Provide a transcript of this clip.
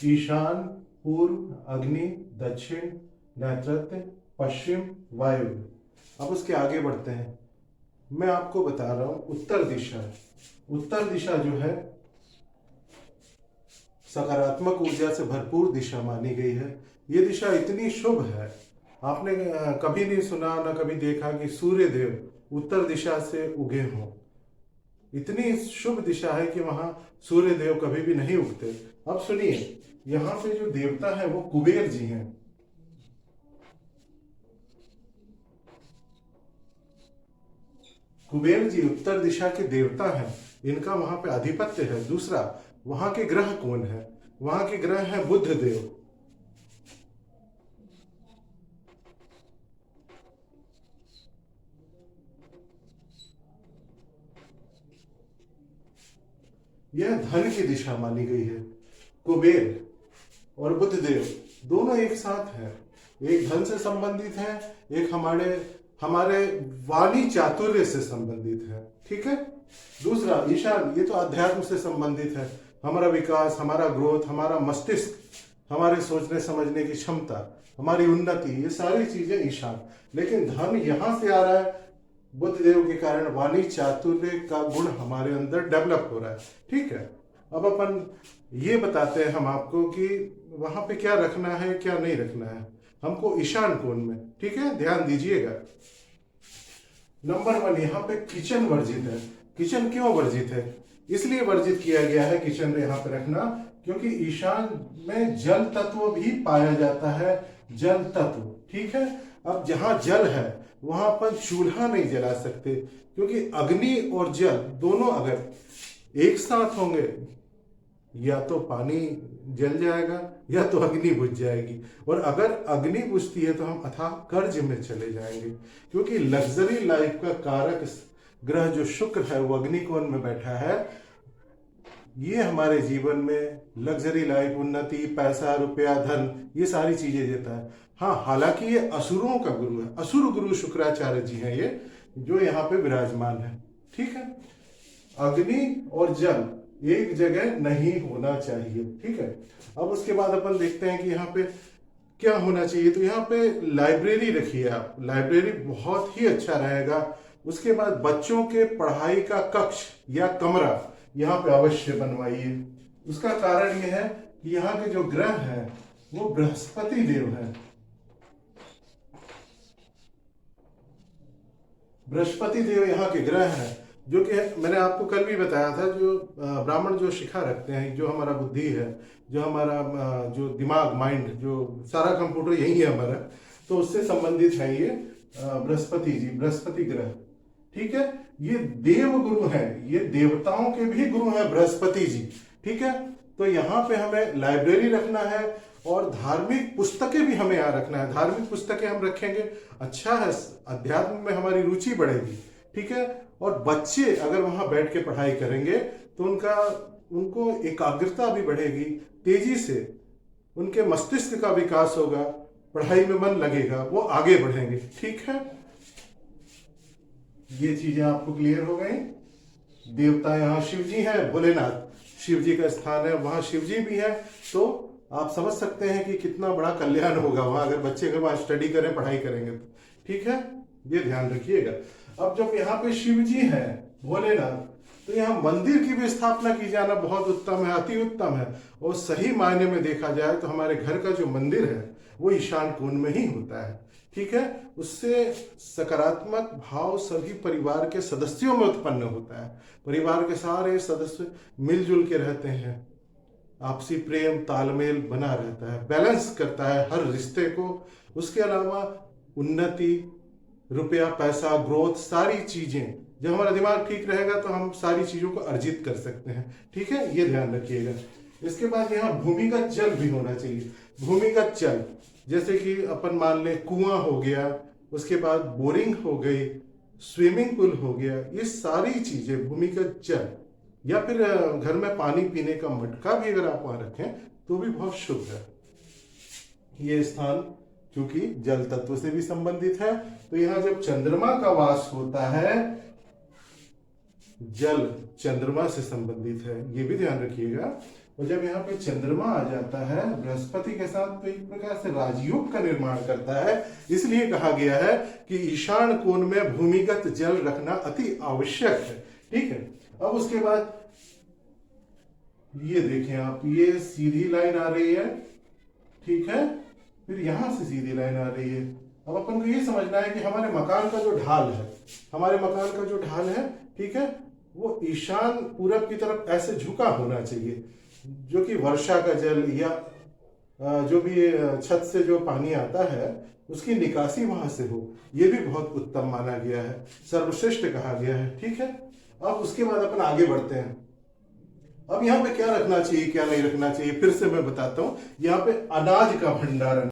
ईशान, पूर्व, अग्नि, दक्षिण, नैऋत्य, पश्चिम, वायव्य। अब उसके आगे बढ़ते हैं। मैं आपको बता रहा हूं उत्तर दिशा। उत्तर दिशा जो है सकारात्मक ऊर्जा से भरपूर दिशा मानी गई है। ये दिशा इतनी शुभ है, आपने कभी नहीं सुना ना कभी देखा कि सूर्य देव उत्तर दिशा से उगे हों। इतनी शुभ दिशा है कि वहां सूर्य देव कभी भी नहीं उगते। अब सुनिए, यहाँ पे जो देवता है वो कुबेर जी हैं। कुबेर जी उत्तर दिशा के देवता हैं, इनका वहां पे आधिपत्य है। दूसरा, वहां के ग्रह कौन है? वहां के ग्रह हैं बुध देव। यह धन की दिशा मानी गई है। कुबेर और बुध देव दोनों एक साथ हैं। एक धन से संबंधित है, एक हमारे हमारे वाणी चातुर्य से संबंधित है। ठीक है। दूसरा ईशान, ये तो अध्यात्म से संबंधित है। हमारा विकास, हमारा ग्रोथ, हमारा मस्तिष्क, हमारे सोचने समझने की क्षमता, हमारी उन्नति, ये सारी चीजें ईशान। लेकिन धन यहां से आ रहा है, बुध देव के कारण वाणी चातुर्य का गुण हमारे अंदर डेवलप हो रहा है। ठीक है। अब अपन ये बताते हैं हम आपको कि वहां पे क्या रखना है, क्या नहीं रखना है हमको ईशान कोण में। ठीक है, ध्यान दीजिएगा। नंबर 1, यहाँ पे किचन वर्जित है। किचन क्यों वर्जित है? इसलिए वर्जित किया गया है किचन यहाँ पे रखना, क्योंकि ईशान में जल तत्व भी पाया जाता है। जल तत्व, ठीक है। अब जहां जल है वहां पर चूल्हा नहीं जला सकते, क्योंकि अग्नि और जल दोनों अगर एक साथ होंगे, या तो पानी जल जाएगा या तो अग्नि बुझ जाएगी। और अगर अग्नि बुझती है तो हम अथाह कर्ज में चले जाएंगे, क्योंकि लग्जरी लाइफ का कारक ग्रह जो शुक्र है वो अग्नि कोण में बैठा है। ये हमारे जीवन में लग्जरी लाइफ, उन्नति, पैसा, रुपया, धन, ये सारी चीजें देता है। हाँ, हालांकि ये असुरों का गुरु है। असुर गुरु शुक्राचार्य जी हैं ये, जो यहाँ पे विराजमान है। ठीक है। अग्नि और जल एक जगह नहीं होना चाहिए। ठीक है। अब उसके बाद अपन देखते हैं कि यहाँ पे क्या होना चाहिए। तो यहाँ पे लाइब्रेरी रखिए आप, लाइब्रेरी बहुत ही अच्छा रहेगा। उसके बाद बच्चों के पढ़ाई का कक्ष या कमरा यहाँ पे अवश्य बनवाइए। उसका कारण यह है कि यहाँ के जो ग्रह हैं वो बृहस्पति देव हैं। बृहस्पति देव यहाँ के ग्रह हैं, जो कि मैंने आपको कल भी बताया था, जो ब्राह्मण जो शिखा रखते हैं, जो हमारा बुद्धि है, जो हमारा जो दिमाग, माइंड, जो सारा कंप्यूटर यही है हमारा, तो उससे संबंधित है ये बृहस्पति जी, बृहस्पति ग्रह। ठीक है। ये देव गुरु हैं, ये देवताओं के भी गुरु हैं बृहस्पति जी। ठीक है। तो यहाँ पे हमें लाइब्रेरी रखना है और धार्मिक पुस्तकें भी हमें यहाँ रखना है। धार्मिक पुस्तकें हम रखेंगे, अच्छा है, अध्यात्म में हमारी रुचि बढ़ेगी। ठीक है। और बच्चे अगर वहां बैठ के पढ़ाई करेंगे तो उनको एकाग्रता भी बढ़ेगी, तेजी से उनके मस्तिष्क का विकास होगा, पढ़ाई में मन लगेगा, वो आगे बढ़ेंगे। ठीक है। ये चीजें आपको क्लियर हो गई। देवता यहाँ शिव जी हैं, भोलेनाथ शिव जी का स्थान है, वहां शिव जी भी है। तो आप समझ सकते हैं कि कितना बड़ा कल्याण होगा वहां, अगर बच्चे अगर वहां स्टडी करें, पढ़ाई करेंगे तो। ठीक है, ये ध्यान रखिएगा। अब जब यहाँ पे शिव जी हैं, भोलेनाथ, तो यहाँ मंदिर की भी स्थापना की जाना बहुत उत्तम है, अति उत्तम है। और सही मायने में देखा जाए तो हमारे घर का जो मंदिर है वो ईशान कोण में ही होता है। ठीक है। उससे सकारात्मक भाव सभी परिवार के सदस्यों में उत्पन्न होता है। परिवार के सारे सदस्य मिलजुल के रहते हैं, आपसी प्रेम तालमेल बना रहता है, बैलेंस करता है हर रिश्ते को। उसके अलावा उन्नति, रुपया, पैसा, ग्रोथ, सारी चीजें, जब हमारा दिमाग ठीक रहेगा तो हम सारी चीजों को अर्जित कर सकते हैं। ठीक है, ये ध्यान रखिएगा। इसके बाद यहाँ भूमिगत जल भी होना चाहिए। भूमिगत जल जैसे कि अपन मान लें कुआं हो गया, उसके बाद बोरिंग हो गई, स्विमिंग पूल हो गया, ये सारी चीजें भूमिगत जल, या फिर घर में पानी पीने का मटका भी अगर आप वहां रखें तो भी बहुत शुभ है। ये स्थान क्योंकि जल तत्व से भी संबंधित है, तो यहां जब चंद्रमा का वास होता है, जल चंद्रमा से संबंधित है, ये भी ध्यान रखिएगा। और जब यहाँ पे चंद्रमा आ जाता है बृहस्पति के साथ तो एक प्रकार से राजयोग का निर्माण करता है। इसलिए कहा गया है कि ईशान कोण में भूमिगत जल रखना अति आवश्यक है। ठीक है, अब उसके बाद ये देखें आप, ये सीधी लाइन आ रही है, ठीक है, फिर यहां से सीधी लाइन आ रही है। अब अपन को ये समझना है कि हमारे मकान का जो ढाल है, हमारे मकान का जो ढाल है, ठीक है, वो ईशान पूरब की तरफ ऐसे झुका होना चाहिए, जो कि वर्षा का जल या जो भी छत से जो पानी आता है उसकी निकासी वहां से हो। ये भी बहुत उत्तम माना गया है, सर्वश्रेष्ठ कहा गया है। ठीक है, अब उसके बाद अपन आगे बढ़ते हैं। अब यहाँ पे क्या रखना चाहिए क्या नहीं रखना चाहिए, फिर से मैं बताता हूँ। यहाँ पे अनाज का भंडारण